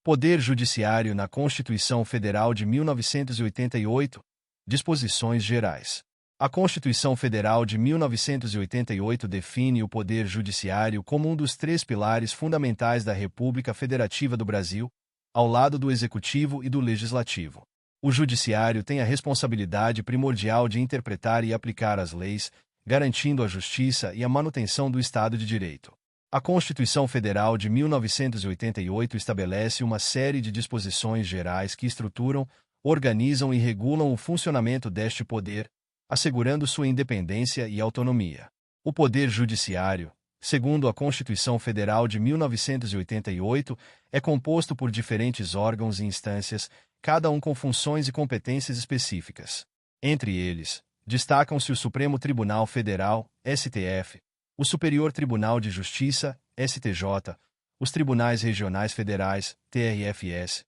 Poder Judiciário na Constituição Federal de 1988. Disposições gerais. A Constituição Federal de 1988 define o Poder Judiciário como um dos três pilares fundamentais da República Federativa do Brasil, ao lado do Executivo e do Legislativo. O Judiciário tem a responsabilidade primordial de interpretar e aplicar as leis, garantindo a justiça e a manutenção do Estado de Direito. A Constituição Federal de 1988 estabelece uma série de disposições gerais que estruturam, organizam e regulam o funcionamento deste poder, assegurando sua independência e autonomia. O Poder Judiciário, segundo a Constituição Federal de 1988, é composto por diferentes órgãos e instâncias, cada um com funções e competências específicas. Entre eles, destacam-se o Supremo Tribunal Federal, STF, o Superior Tribunal de Justiça, STJ, os Tribunais Regionais Federais, TRFS,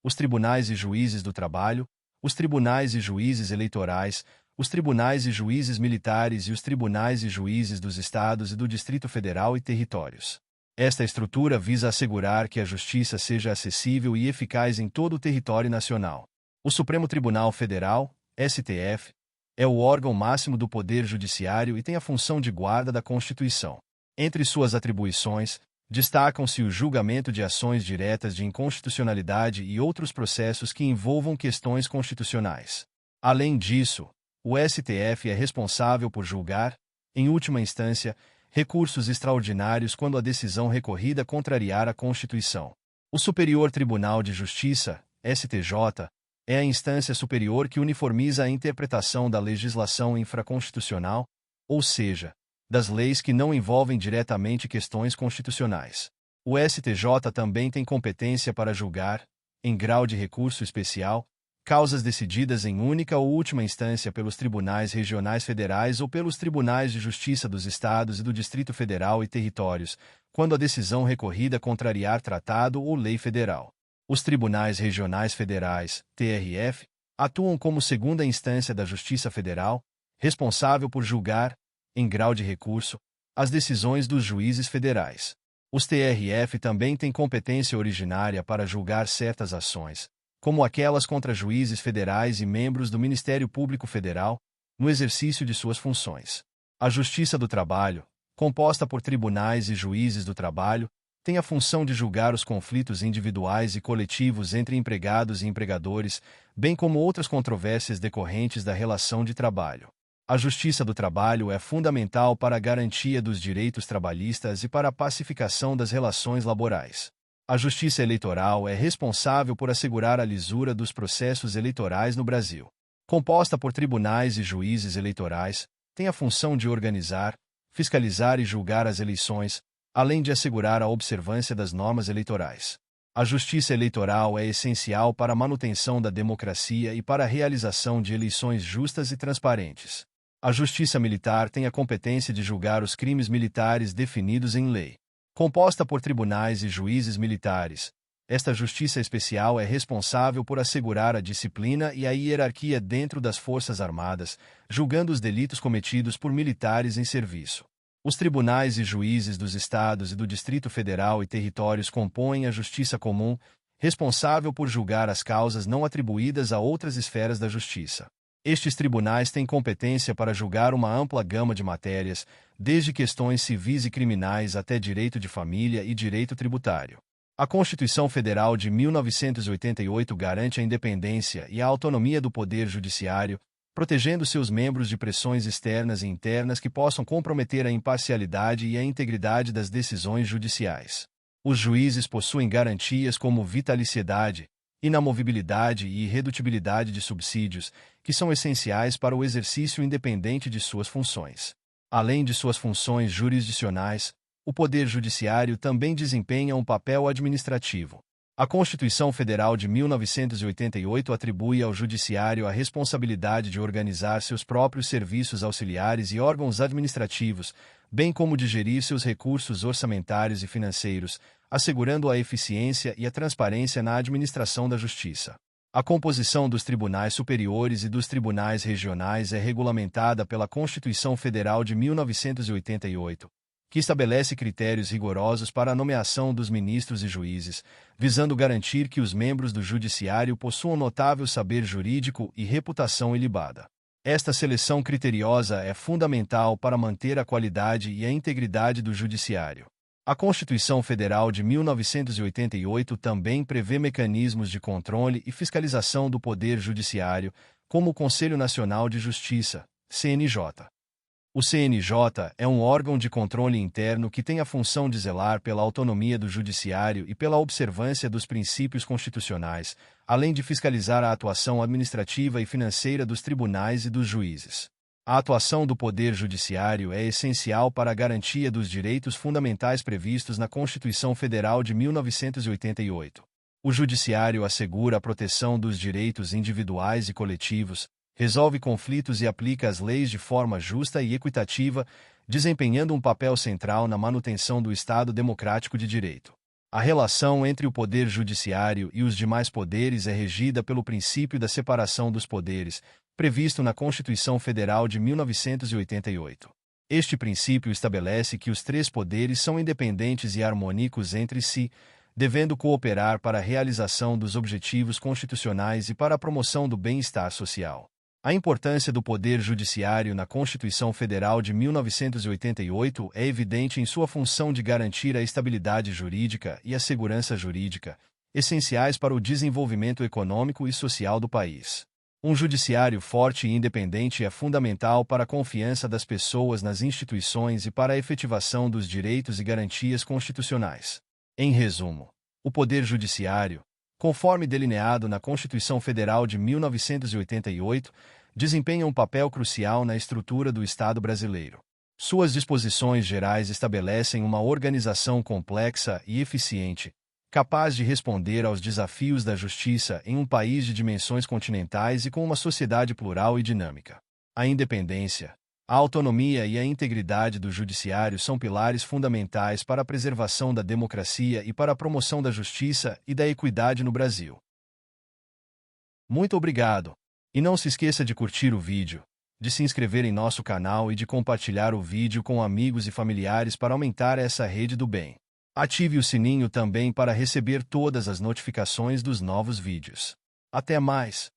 os Tribunais e Juízes do Trabalho, os Tribunais e Juízes Eleitorais, os Tribunais e Juízes Militares e os Tribunais e Juízes dos Estados e do Distrito Federal e Territórios. Esta estrutura visa assegurar que a justiça seja acessível e eficaz em todo o território nacional. O Supremo Tribunal Federal, STF, é o órgão máximo do Poder Judiciário e tem a função de guarda da Constituição. Entre suas atribuições, destacam-se o julgamento de ações diretas de inconstitucionalidade e outros processos que envolvam questões constitucionais. Além disso, o STF é responsável por julgar, em última instância, recursos extraordinários quando a decisão recorrida contrariar a Constituição. O Superior Tribunal de Justiça, STJ, é a instância superior que uniformiza a interpretação da legislação infraconstitucional, ou seja, das leis que não envolvem diretamente questões constitucionais. O STJ também tem competência para julgar, em grau de recurso especial, causas decididas em única ou última instância pelos tribunais regionais federais ou pelos tribunais de justiça dos estados e do Distrito Federal e Territórios, quando a decisão recorrida contrariar tratado ou lei federal. Os tribunais regionais federais, TRF, atuam como segunda instância da Justiça Federal, responsável por julgar, em grau de recurso, as decisões dos juízes federais. Os TRF também têm competência originária para julgar certas ações, como aquelas contra juízes federais e membros do Ministério Público Federal, no exercício de suas funções. A Justiça do Trabalho, composta por tribunais e juízes do trabalho, tem a função de julgar os conflitos individuais e coletivos entre empregados e empregadores, bem como outras controvérsias decorrentes da relação de trabalho. A Justiça do Trabalho é fundamental para a garantia dos direitos trabalhistas e para a pacificação das relações laborais. A Justiça Eleitoral é responsável por assegurar a lisura dos processos eleitorais no Brasil. Composta por tribunais e juízes eleitorais, tem a função de organizar, fiscalizar e julgar as eleições, além de assegurar a observância das normas eleitorais. A justiça eleitoral é essencial para a manutenção da democracia e para a realização de eleições justas e transparentes. A justiça militar tem a competência de julgar os crimes militares definidos em lei. Composta por tribunais e juízes militares, esta justiça especial é responsável por assegurar a disciplina e a hierarquia dentro das Forças Armadas, julgando os delitos cometidos por militares em serviço. Os tribunais e juízes dos estados e do Distrito Federal e Territórios compõem a Justiça Comum, responsável por julgar as causas não atribuídas a outras esferas da justiça. Estes tribunais têm competência para julgar uma ampla gama de matérias, desde questões civis e criminais até direito de família e direito tributário. A Constituição Federal de 1988 garante a independência e a autonomia do Poder Judiciário, protegendo seus membros de pressões externas e internas que possam comprometer a imparcialidade e a integridade das decisões judiciais. Os juízes possuem garantias como vitaliciedade, inamovibilidade e irredutibilidade de subsídios, que são essenciais para o exercício independente de suas funções. Além de suas funções jurisdicionais, o Poder Judiciário também desempenha um papel administrativo. A Constituição Federal de 1988 atribui ao Judiciário a responsabilidade de organizar seus próprios serviços auxiliares e órgãos administrativos, bem como de gerir seus recursos orçamentários e financeiros, assegurando a eficiência e a transparência na administração da justiça. A composição dos tribunais superiores e dos tribunais regionais é regulamentada pela Constituição Federal de 1988, que estabelece critérios rigorosos para a nomeação dos ministros e juízes, visando garantir que os membros do judiciário possuam notável saber jurídico e reputação ilibada. Esta seleção criteriosa é fundamental para manter a qualidade e a integridade do judiciário. A Constituição Federal de 1988 também prevê mecanismos de controle e fiscalização do Poder Judiciário, como o Conselho Nacional de Justiça, CNJ. O CNJ é um órgão de controle interno que tem a função de zelar pela autonomia do Judiciário e pela observância dos princípios constitucionais, além de fiscalizar a atuação administrativa e financeira dos tribunais e dos juízes. A atuação do Poder Judiciário é essencial para a garantia dos direitos fundamentais previstos na Constituição Federal de 1988. O Judiciário assegura a proteção dos direitos individuais e coletivos, resolve conflitos e aplica as leis de forma justa e equitativa, desempenhando um papel central na manutenção do Estado democrático de direito. A relação entre o Poder Judiciário e os demais poderes é regida pelo princípio da separação dos poderes, previsto na Constituição Federal de 1988. Este princípio estabelece que os três poderes são independentes e harmônicos entre si, devendo cooperar para a realização dos objetivos constitucionais e para a promoção do bem-estar social. A importância do Poder Judiciário na Constituição Federal de 1988 é evidente em sua função de garantir a estabilidade jurídica e a segurança jurídica, essenciais para o desenvolvimento econômico e social do país. Um judiciário forte e independente é fundamental para a confiança das pessoas nas instituições e para a efetivação dos direitos e garantias constitucionais. Em resumo, o Poder Judiciário, conforme delineado na Constituição Federal de 1988, desempenha um papel crucial na estrutura do Estado brasileiro. Suas disposições gerais estabelecem uma organização complexa e eficiente, capaz de responder aos desafios da justiça em um país de dimensões continentais e com uma sociedade plural e dinâmica. A independência, a autonomia e a integridade do judiciário são pilares fundamentais para a preservação da democracia e para a promoção da justiça e da equidade no Brasil. Muito obrigado! E não se esqueça de curtir o vídeo, de se inscrever em nosso canal e de compartilhar o vídeo com amigos e familiares para aumentar essa rede do bem. Ative o sininho também para receber todas as notificações dos novos vídeos. Até mais!